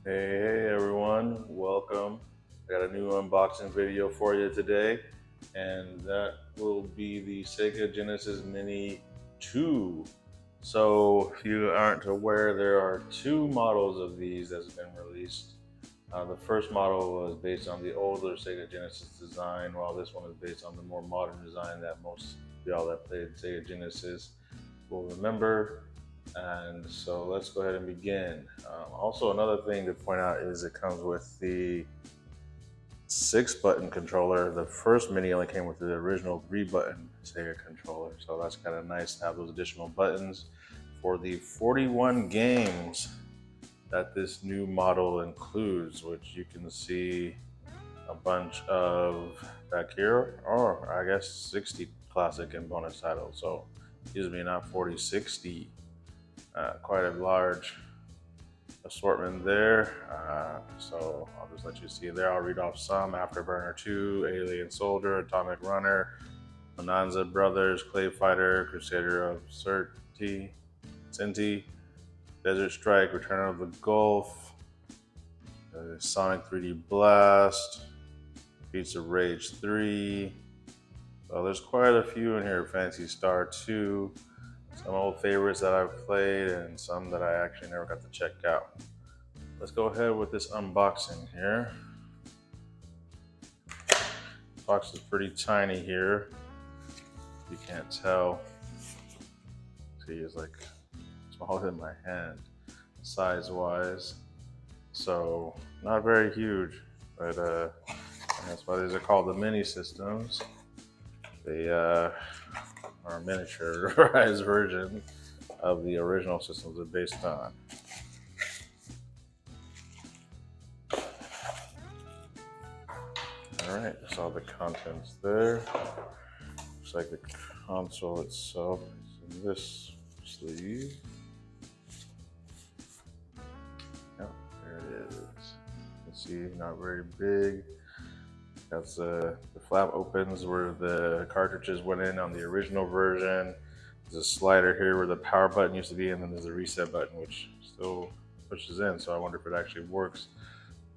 Hey everyone, welcome. I got a new unboxing video for you today, and that will be the Sega Genesis Mini 2. So, if you aren't aware, there are two models of these that's been released. The first model was based on the older Sega Genesis design, while this one is based on the more modern design that most of y'all that played Sega Genesis will remember. And so let's go ahead and begin. Also, another thing to point out is it comes with the 6-button controller. The first Mini only came with the original 3-button Sega controller, so that's kind of nice to have those additional buttons for the 41 games that this new model includes, which you can see a bunch of back here, or I guess 60 classic and bonus titles. So, excuse me, not 40, 60. Quite a large assortment there. So I'll just let you see there. I'll read off some: Afterburner 2, Alien Soldier, Atomic Runner, Bonanza Brothers, Clay Fighter, Crusader of Sinti, Desert Strike, Return of the Gulf, Sonic 3D Blast, Beats of Rage 3. So there's quite a few in here. Fantasy Star 2. Some old favorites that I've played and some that I actually never got to check out. Let's go ahead with this unboxing here. The box is pretty tiny here. You can't tell. See, it's like smaller than my hand, size-wise. So not very huge, but that's why these are called the mini systems. They are miniaturized version of the original systems they're based on. Alright, that's all the contents there. Looks like the console itself is in this sleeve. Yep, there it is. You can see, not very big. That's the flap opens where the cartridges went in on the original version. There's a slider here where the power button used to be, and then there's a reset button which still pushes in. So I wonder if it actually works.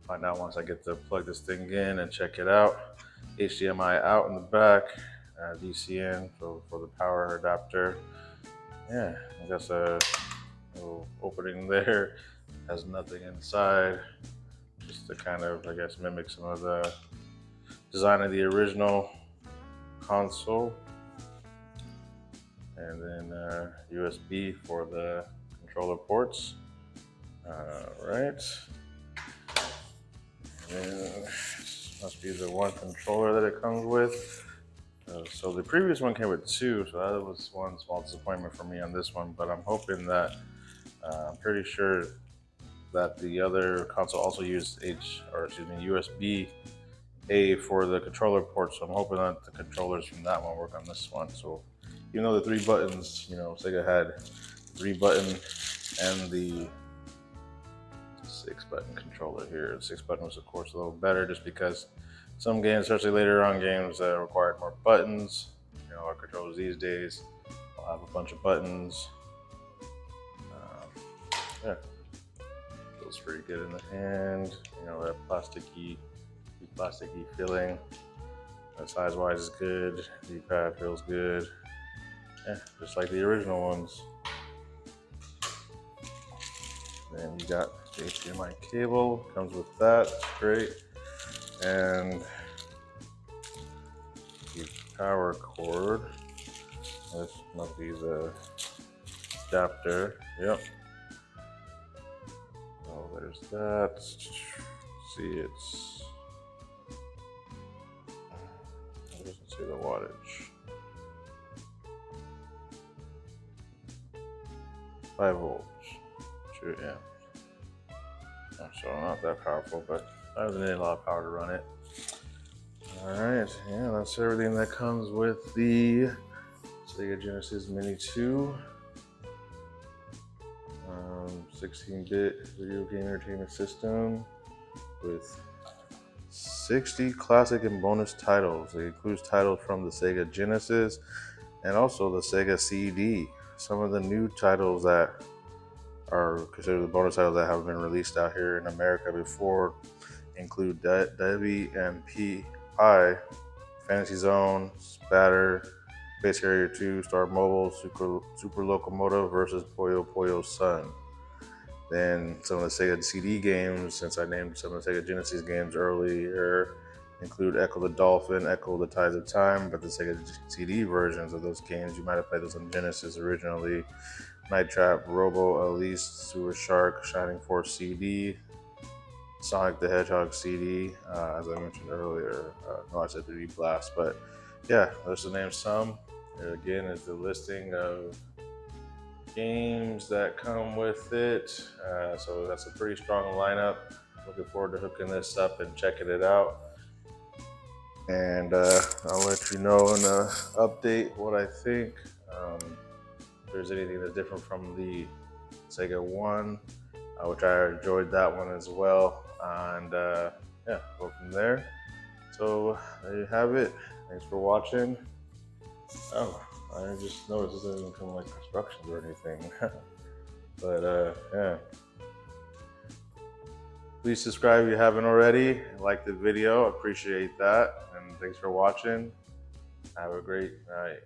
Find out once I get to plug this thing in and check it out. HDMI out in the back, DC in for the power adapter. Yeah, I guess a little opening there. Has nothing inside, just to kind of, I guess, mimic some of the design of the original console. And then USB for the controller ports. Right. And this must be the one controller that it comes with. So the previous one came with two, so that was one small disappointment for me on this one. But I'm hoping that I'm pretty sure that the other console also used USB-A for the controller port. So I'm hoping that the controllers from that one work on this one. So even though the 3 buttons, Sega had 3-button and the 6-button controller here. The 6-button was, of course, a little better just because some games, especially later on games, required more buttons. Our controllers these days will have a bunch of buttons. Yeah, feels pretty good in the hand. That plasticky feeling. Size-wise is good. D-pad feels good. Yeah, just like the original ones. Then you got the HDMI cable, comes with that, it's great. And the power cord. This must be the adapter. Yep. So there's that. See, it doesn't say the wattage. 5 volts. 2 amps. So not that powerful, but I haven't need a lot of power to run it. Alright, yeah, that's everything that comes with the Sega Genesis Mini 2. 16-bit video game entertainment system with 60 classic and bonus titles. It includes titles from the Sega Genesis and also the Sega CD. Some of the new titles that are considered the bonus titles that have been released out here in America before include WMPI, Fantasy Zone, Spatter, Space Harrier 2, Star Mobile, Super Locomotive versus Puyo Puyo Sun. Then some of the Sega CD games, since I named some of the Sega Genesis games earlier, include Echo the Dolphin, Echo the Tides of Time, but the Sega CD versions of those games, you might have played those on Genesis originally. Night Trap, Robo Elise, Sewer Shark, Shining Force CD, Sonic the Hedgehog CD, as I mentioned earlier. No, I said 3D Blast, but yeah, those are the names some. Here again is the listing of games that come with it. So that's a pretty strong lineup. Looking forward to hooking this up and checking it out. And I'll let you know in an update what I think. If there's anything that's different from the Sega 1, which I enjoyed that one as well. And yeah, go from there. So there you have it. Thanks for watching. Oh, I just noticed this doesn't come like instructions or anything. But yeah. Please subscribe if you haven't already. Like the video, appreciate that. And thanks for watching. Have a great night.